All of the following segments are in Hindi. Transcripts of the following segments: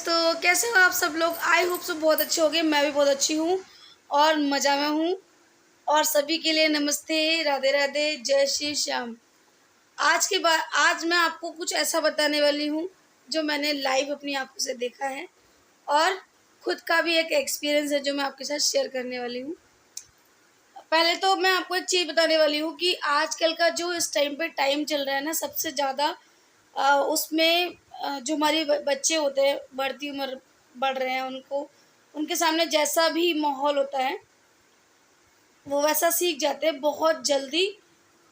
दोस्तों, कैसे हो आप सब लोग। आई होप सब बहुत अच्छे होंगे। मैं भी बहुत अच्छी हूँ और मज़ा में हूँ। और सभी के लिए नमस्ते, राधे राधे, जय श्री श्याम। आज मैं आपको कुछ ऐसा बताने वाली हूँ जो मैंने लाइव अपनी आंखों से देखा है और खुद का भी एक एक्सपीरियंस है जो मैं आपके साथ शेयर करने वाली हूँ। पहले तो मैं आपको एक चीज़ बताने वाली हूँ कि आजकल का जो इस टाइम पे टाइम चल रहा है ना, सबसे ज़्यादा उसमें जो हमारे बच्चे होते हैं, बढ़ती उम्र बढ़ रहे हैं, उनको उनके सामने जैसा भी माहौल होता है वो वैसा सीख जाते हैं बहुत जल्दी।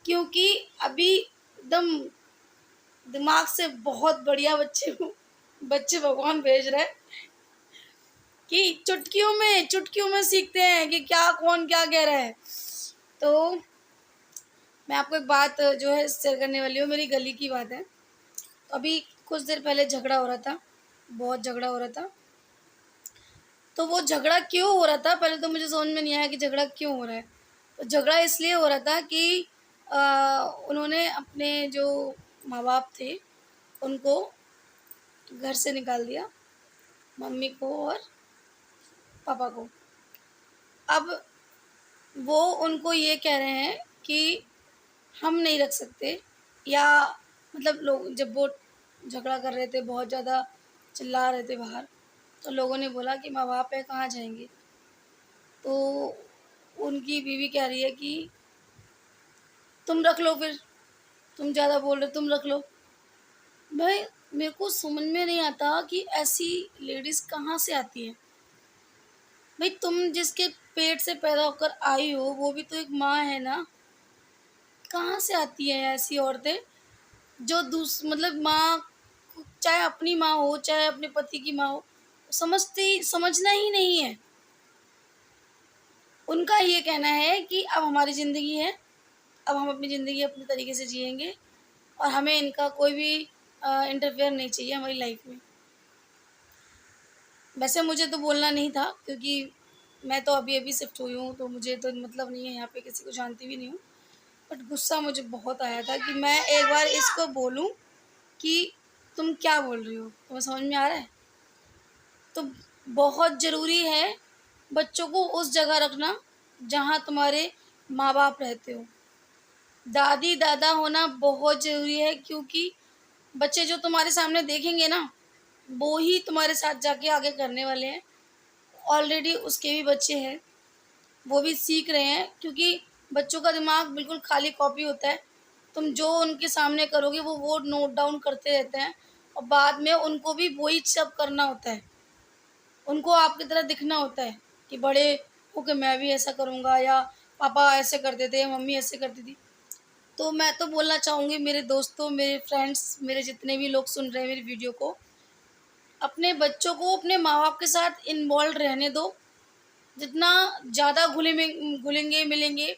क्योंकि अभी एकदम दिमाग से बहुत बढ़िया बच्चे भगवान भेज रहे हैं कि चुटकियों में सीखते हैं कि क्या कौन क्या कह रहा है। तो मैं आपको एक बात जो है शेयर करने वाली हूँ, मेरी गली की बात है। अभी कुछ देर पहले झगड़ा हो रहा था, बहुत झगड़ा हो रहा था। तो वो झगड़ा क्यों हो रहा था, पहले तो मुझे समझ में नहीं आया कि झगड़ा क्यों हो रहा है। तो झगड़ा इसलिए हो रहा था कि उन्होंने अपने जो माँ बाप थे उनको घर से निकाल दिया, मम्मी को और पापा को। अब वो उनको ये कह रहे हैं कि हम नहीं रख सकते, या मतलब लोग जब वो झगड़ा कर रहे थे, बहुत ज़्यादा चिल्ला रहे थे बाहर, तो लोगों ने बोला कि माँ बाप है, कहाँ जाएंगे। तो उनकी बीवी कह रही है कि तुम रख लो, फिर तुम ज़्यादा बोल रहे, तुम रख लो। भाई, मेरे को समझ में नहीं आता कि ऐसी लेडीज़ कहाँ से आती हैं। भाई, तुम जिसके पेट से पैदा होकर आई हो वो भी तो एक माँ है ना। कहाँ से आती हैं ऐसी औरतें जो मतलब माँ, चाहे अपनी माँ हो चाहे अपने पति की माँ हो, समझना ही नहीं है। उनका ये कहना है कि अब हमारी ज़िंदगी है, अब हम अपनी ज़िंदगी अपने तरीके से जिएंगे और हमें इनका कोई भी इंटरफेयर नहीं चाहिए हमारी लाइफ में। वैसे मुझे तो बोलना नहीं था, क्योंकि मैं तो अभी अभी शिफ्ट हुई हूँ, तो मुझे तो मतलब नहीं है, यहाँ पे किसी को जानती भी नहीं हूँ। बट गुस्सा मुझे बहुत आया था कि मैं एक बार इसको बोलूँ कि तुम क्या बोल रही हो, तुम्हें समझ में आ रहा है। तो बहुत ज़रूरी है बच्चों को उस जगह रखना जहाँ तुम्हारे माँ बाप रहते हो। दादी दादा होना बहुत ज़रूरी है, क्योंकि बच्चे जो तुम्हारे सामने देखेंगे ना, वो ही तुम्हारे साथ जाके आगे करने वाले हैं। ऑलरेडी उसके भी बच्चे हैं, वो भी सीख रहे हैं, क्योंकि बच्चों का दिमाग बिल्कुल खाली कॉपी होता है। तुम जो उनके सामने करोगे वो नोट डाउन करते रहते हैं और बाद में उनको भी वही सब करना होता है। उनको आपकी तरह दिखना होता है कि बड़े होके मैं भी ऐसा करूँगा, या पापा ऐसे करते थे, मम्मी ऐसे करती थी। तो मैं तो बोलना चाहूँगी मेरे दोस्तों, मेरे फ्रेंड्स, मेरे जितने भी लोग सुन रहे हैं मेरी वीडियो को, अपने बच्चों को अपने माँ-बाप के साथ इन्वॉल्व रहने दो। जितना ज़्यादा घुलेंगे मिलेंगे,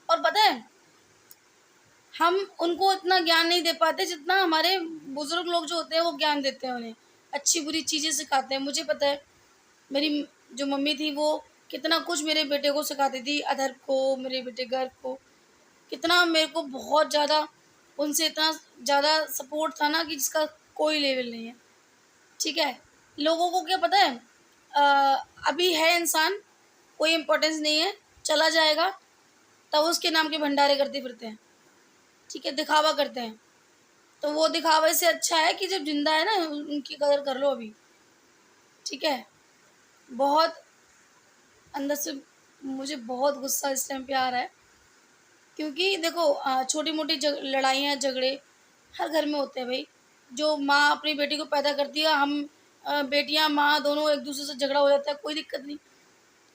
और पता है, हम उनको इतना ज्ञान नहीं दे पाते जितना हमारे बुज़ुर्ग लोग जो होते हैं वो ज्ञान देते हैं उन्हें। अच्छी-बुरी चीज़ें सिखाते हैं। मुझे पता है, मेरी जो मम्मी थी वो कितना कुछ मेरे बेटे को सिखाती थी, अदर को, मेरे बेटे गर्ग को। कितना मेरे को बहुत ज़्यादा उनसे इतना ज़्यादा सपोर्ट था ना कि जिसका कोई लेवल नहीं है। ठीक है? लोगों को क्या पता है, अभी है इंसान, कोई इम्पोर्टेंस नहीं है, चला जाएगा, तब उसके नाम के भंडारे करते फिरते हैं। ठीक है? दिखावा करते हैं। तो वो दिखावे से अच्छा है कि जब ज़िंदा है ना, उनकी कदर कर लो अभी। ठीक है? बहुत अंदर से मुझे बहुत गुस्सा इस टाइम पे आ रहा है, क्योंकि देखो छोटी-मोटी लड़ाइयाँ, झगड़े हर घर में होते हैं भई। जो माँ अपनी बेटी को पैदा करती है, हम बेटियाँ, माँ दोनों एक-दूसरे से झगड़ा हो जाता है, कोई दिक्कत नहीं।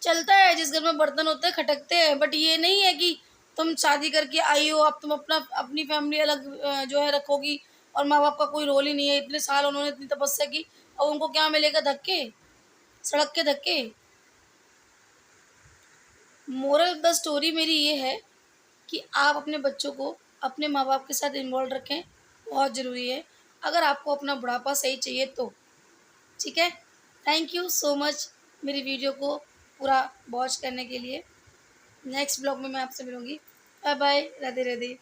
चलता है, जिस घर में बर्तन होते हैं खटकते हैं। बट ये नहीं है कि तुम शादी करके आई हो, अब तुम अपनी फैमिली अलग जो है रखोगी और माँ-बाप का कोई रोल ही नहीं है। इतने साल उन्होंने इतनी तपस्या की, अब उनको क्या मिलेगा, धक्के, सड़क के धक्के। मोरल ऑफ द स्टोरी मेरी ये है कि आप अपने बच्चों को अपने माँ-बाप के साथ इन्वॉल्व रखें, बहुत ज़रूरी है, अगर आपको अपना बुढ़ापा सही चाहिए तो। ठीक है? थैंक यू सो मच मेरी वीडियो को पूरा वॉच करने के लिए। नेक्स्ट ब्लॉग में मैं आपसे मिलूँगी। Bye bye, Radhe Radhe.